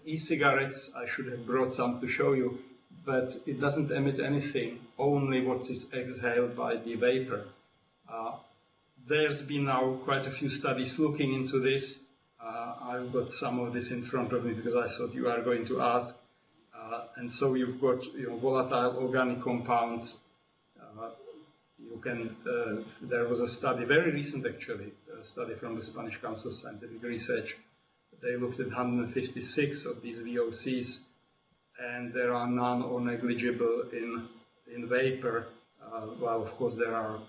e-cigarettes, I should have brought some to show you, but it doesn't emit anything, only what is exhaled by the vapor. There's been now quite a few studies looking into this. I've got some of this in front of me because I thought you are going to ask. And so you've got volatile organic compounds. There was a study, very recent actually, a study from the Spanish Council of Scientific Research. They looked at 156 of these VOCs, and there are none or negligible in vapor, while of course there are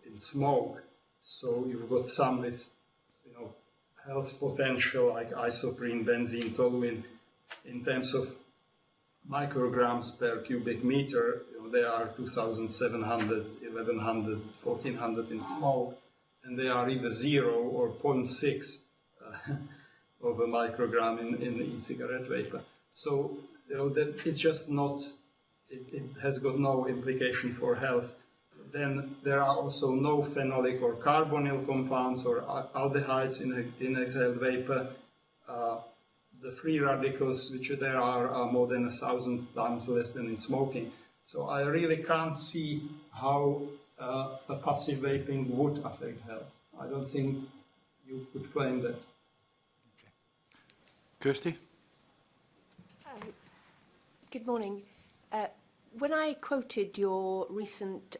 in smoke. So you've got some with health potential like isoprene, benzene, toluene. In terms of micrograms per cubic meter, they are 2,700, 1,100, 1,400 in smoke, and they are either 0 or 0.6 of a microgram in the e-cigarette vapor. So that it's just not, it has got no implication for health. Then there are also no phenolic or carbonyl compounds or aldehydes in exhaled vapor. The free radicals, which there are more than 1,000 times less than in smoking. So I really can't see how a passive vaping would affect health. I don't think you could claim that. Okay. Kirsty? Good morning. When I quoted your recent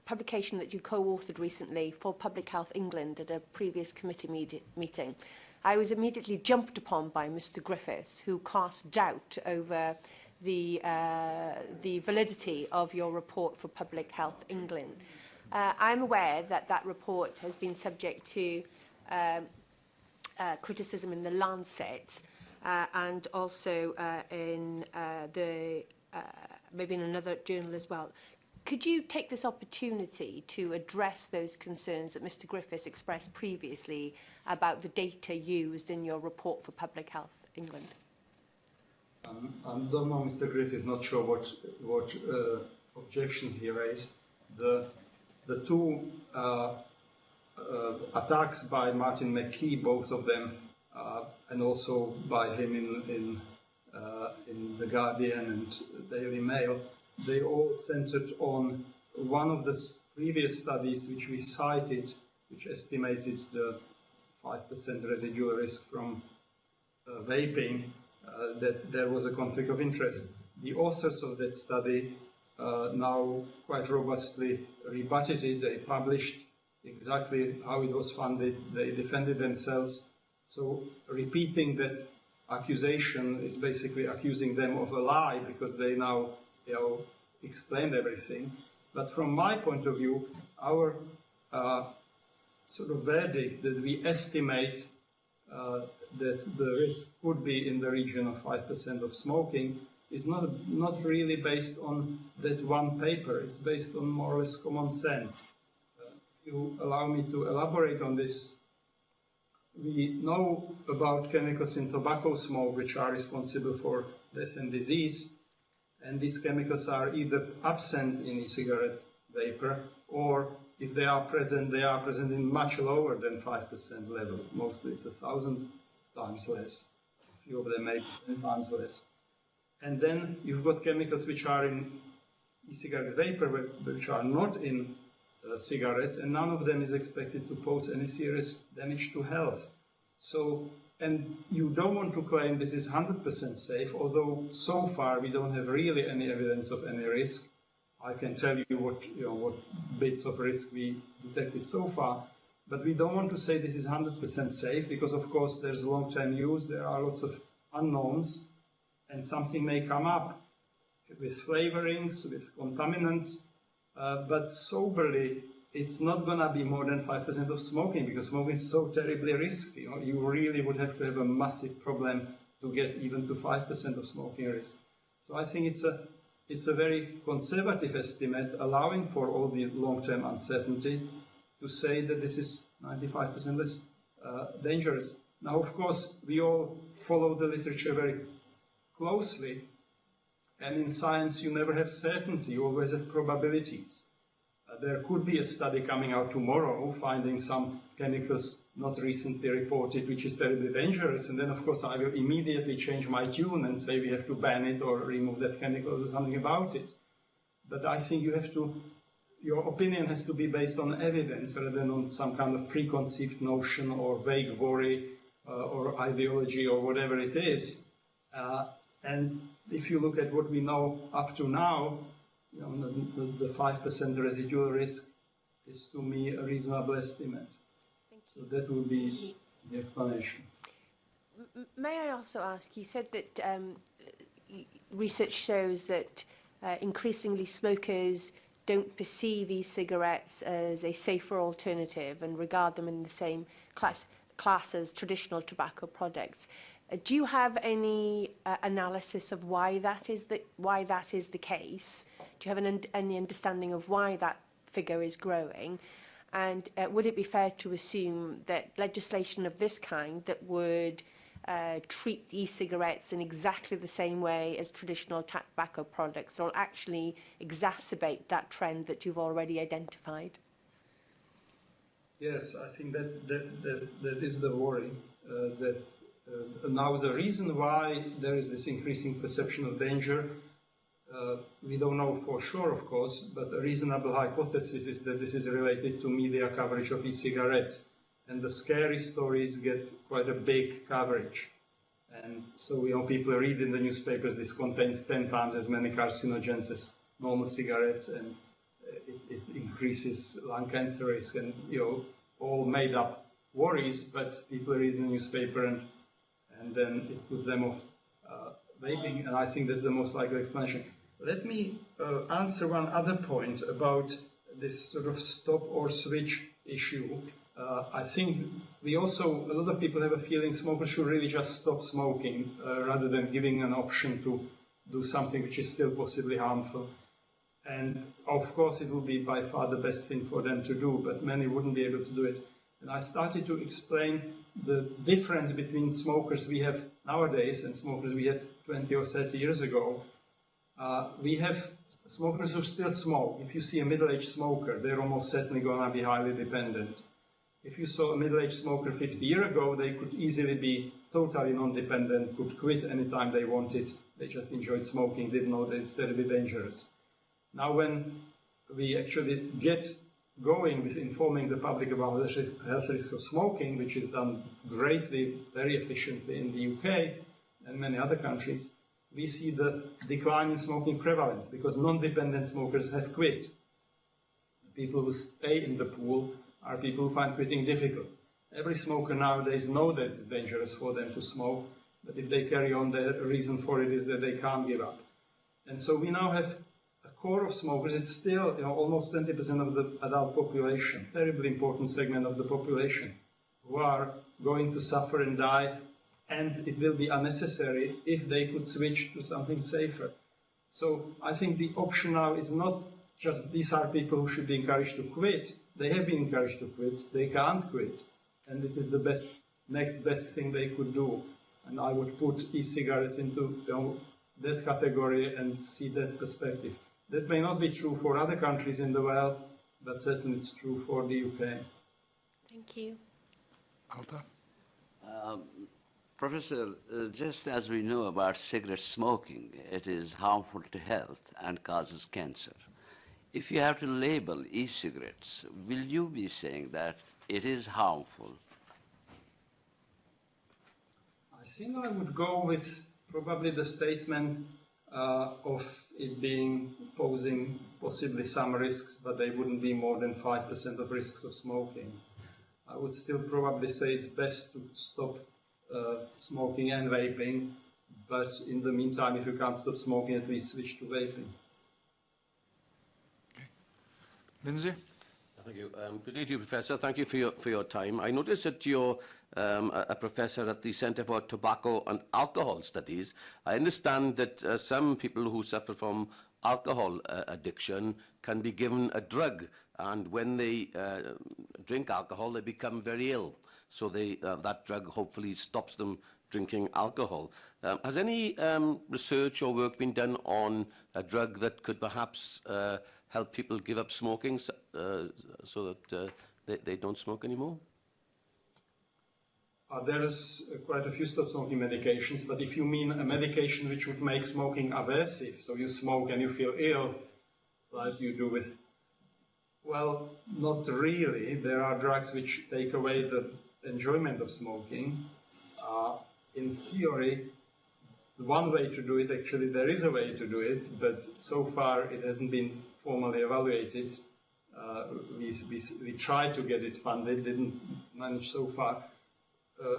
publication that you co-authored recently for Public Health England at a previous committee meeting, I was immediately jumped upon by Mr. Griffiths, who cast doubt over the validity of your report for Public Health England. I'm aware that that report has been subject to criticism in the Lancet and also in maybe in another journal as well. Could you take this opportunity to address those concerns that Mr. Griffiths expressed previously about the data used in your report for Public Health England? I don't know, Mr. Griffiths, not sure what objections he raised. The two attacks by Martin McKee, both of them, and also by him in The Guardian and Daily Mail, they all centered on one of the previous studies which we cited, which estimated the 5% residual risk from vaping, that there was a conflict of interest. The authors of that study now quite robustly rebutted it. They published exactly how it was funded. They defended themselves. So repeating that accusation is basically accusing them of a lie because they now explained everything. But from my point of view, our sort of verdict that we estimate that the risk could be in the region of 5% of smoking is not really based on that one paper. It's based on more or less common sense. If you allow me to elaborate on this, we know about chemicals in tobacco smoke which are responsible for death and disease, and these chemicals are either absent in e-cigarette vapor, or if they are present in much lower than 5% level. Mostly it's 1,000 times less. A few of them maybe 10 times less. And then you've got chemicals which are in e-cigarette vapor, which are not in cigarettes, and none of them is expected to pose any serious damage to health. So, and you don't want to claim this is 100% safe, although so far we don't have really any evidence of any risk. I can tell you what bits of risk we detected so far, but we don't want to say this is 100% safe because, of course, there's long-term use, there are lots of unknowns, and something may come up with flavorings, with contaminants. But soberly, it's not going to be more than 5% of smoking because smoking is so terribly risky. You really would have to have a massive problem to get even to 5% of smoking risk. So I think it's a very conservative estimate, allowing for all the long-term uncertainty, to say that this is 95% less dangerous. Now, of course, we all follow the literature very closely. And in science, you never have certainty, you always have probabilities. There could be a study coming out tomorrow finding some chemicals not recently reported, which is terribly dangerous. And then, of course, I will immediately change my tune and say we have to ban it or remove that chemical or do something about it. But I think you have to, your opinion has to be based on evidence rather than on some kind of preconceived notion or vague worry or ideology or whatever it is. And if you look at what we know up to now, you know, the 5% residual risk is, to me, a reasonable estimate. So that will be the explanation. May I also ask, you said that research shows that increasingly smokers don't perceive e-cigarettes as a safer alternative and regard them in the same class as traditional tobacco products. Do you have any analysis of why that is the case? Do you have any understanding of why that figure is growing? And would it be fair to assume that legislation of this kind that would treat e-cigarettes in exactly the same way as traditional tobacco products will actually exacerbate that trend that you've already identified? Yes, I think that is the worry. Now, the reason why there is this increasing perception of danger, we don't know for sure, of course, but a reasonable hypothesis is that this is related to media coverage of e-cigarettes. And the scary stories get quite a big coverage. And so, you know, people read in the newspapers this contains 10 times as many carcinogens as normal cigarettes, and it increases lung cancer risk, and, you know, all made up worries, but people read in the newspaper and then it puts them off vaping, and I think that's the most likely explanation. Let me answer one other point about this sort of stop or switch issue. I think a lot of people have a feeling smokers should really just stop smoking rather than giving an option to do something which is still possibly harmful. And of course it would be by far the best thing for them to do, but many wouldn't be able to do it. And I started to explain the difference between smokers we have nowadays and smokers we had 20 or 30 years ago. We have smokers who still smoke. If you see a middle-aged smoker, they're almost certainly going to be highly dependent. If you saw a middle-aged smoker 50 years ago, they could easily be totally non-dependent, could quit anytime they wanted. They just enjoyed smoking, didn't know that it's terribly dangerous. Now, when we actually get going with informing the public about the health risks of smoking, which is done greatly, very efficiently in the UK and many other countries, we see the decline in smoking prevalence because non-dependent smokers have quit. People who stay in the pool are people who find quitting difficult. Every smoker nowadays knows that it's dangerous for them to smoke, but if they carry on, the reason for it is that they can't give up. And so we now have a core of smokers. It's still, you know, almost 20% of the adult population, terribly important segment of the population, who are going to suffer and die, and it will be unnecessary if they could switch to something safer. So I think the option now is not just these are people who should be encouraged to quit. They have been encouraged to quit. They can't quit. And this is the next best thing they could do. And I would put e-cigarettes into, you know, that category and see that perspective. That may not be true for other countries in the world, but certainly it's true for the UK. Thank you. Alta? Professor, just as we know about cigarette smoking, it is harmful to health and causes cancer. If you have to label e-cigarettes, will you be saying that it is harmful? I think I would go with probably the statement of it posing possibly some risks, but they wouldn't be more than 5% of risks of smoking. I would still probably say it's best to stop smoking and vaping, but in the meantime, if you can't stop smoking, at least switch to vaping. Okay. Lindsay? Thank you. Good day to you, Professor. Thank you for your time. I noticed that you're a professor at the Centre for Tobacco and Alcohol Studies. I understand that some people who suffer from alcohol addiction can be given a drug, and when they drink alcohol, they become very ill. So that drug hopefully stops them drinking alcohol. Has any research or work been done on a drug that could perhaps help people give up smoking so that they don't smoke anymore? There's quite a few stop-smoking medications, but if you mean a medication which would make smoking aversive, so you smoke and you feel ill, like you do with, well, not really. There are drugs which take away the enjoyment of smoking. In theory, one way to do it, actually there is a way to do it, but so far it hasn't been formally evaluated. We tried to get it funded, didn't manage so far.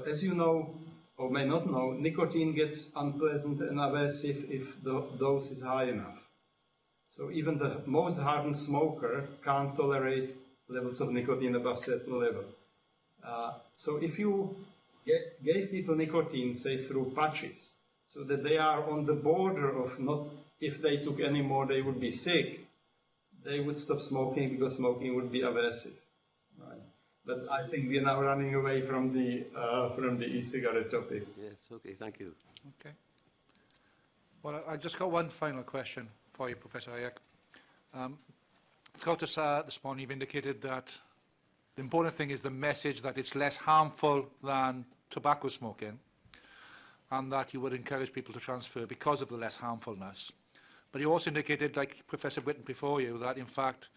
As you know, or may not know, nicotine gets unpleasant and aversive if the dose is high enough. So even the most hardened smoker can't tolerate levels of nicotine above a certain level. So if you gave people nicotine, say through patches, so that they are on the border of not, if they took any more, they would be sick, they would stop smoking because smoking would be aversive. Right? But I think we are now running away from the e-cigarette topic. Yes, okay, thank you. Okay. Well, I just got one final question for you, Professor Hajek. Throughout this morning, you've indicated that the important thing is the message that it's less harmful than tobacco smoking, and that you would encourage people to transfer because of the less harmfulness. But you also indicated, like Professor Whitten before you, that in fact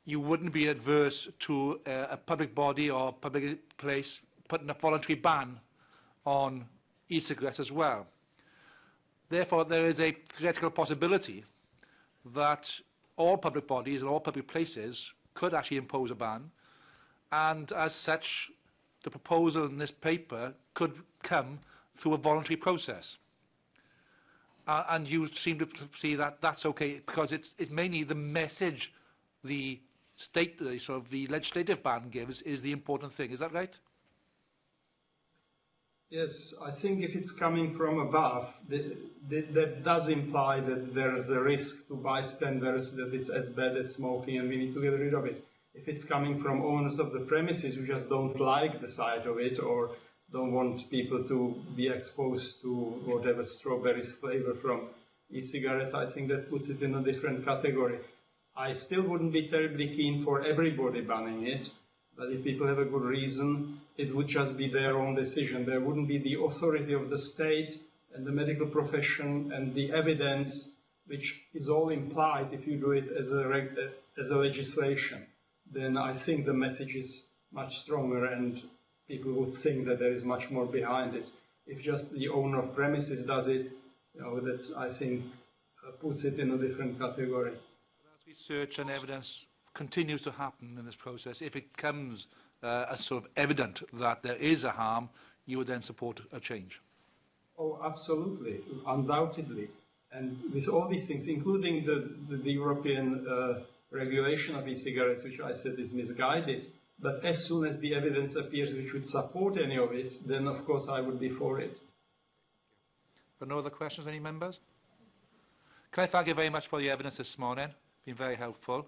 you wouldn't be adverse to a public body or public place putting a voluntary ban on e-cigarettes as well. Therefore, there is a theoretical possibility that all public bodies and all public places could actually impose a ban, and as such, the proposal in this paper could come through a voluntary process. And you seem to see that that's okay because it's mainly the message the legislative ban gives is the important thing. Is that right? Yes, I think if it's coming from above, that does imply that there is a risk to bystanders that it's as bad as smoking and we need to get rid of it. If it's coming from owners of the premises who just don't like the sight of it or don't want people to be exposed to whatever strawberries flavor from e-cigarettes, I think that puts it in a different category. I still wouldn't be terribly keen for everybody banning it, but if people have a good reason, it would just be their own decision. There wouldn't be the authority of the state and the medical profession and the evidence, which is all implied if you do it as a legislation. Then I think the message is much stronger and people would think that there is much more behind it. If just the owner of premises does it, that's, I think, puts it in a different category. As research and evidence continues to happen in this process, if it comes as sort of evident that there is a harm, you would then support a change? Oh, absolutely, undoubtedly. And with all these things, including the European regulation of e-cigarettes, which I said is misguided, but as soon as the evidence appears which would support any of it, then of course I would be for it. But no other questions, any members? Can I thank you very much for the evidence this morning? It's been very helpful.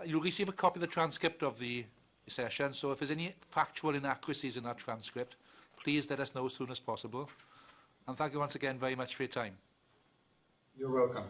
You'll receive a copy of the transcript of the session, so if there's any factual inaccuracies in that transcript, please let us know as soon as possible. And thank you once again very much for your time. You're welcome.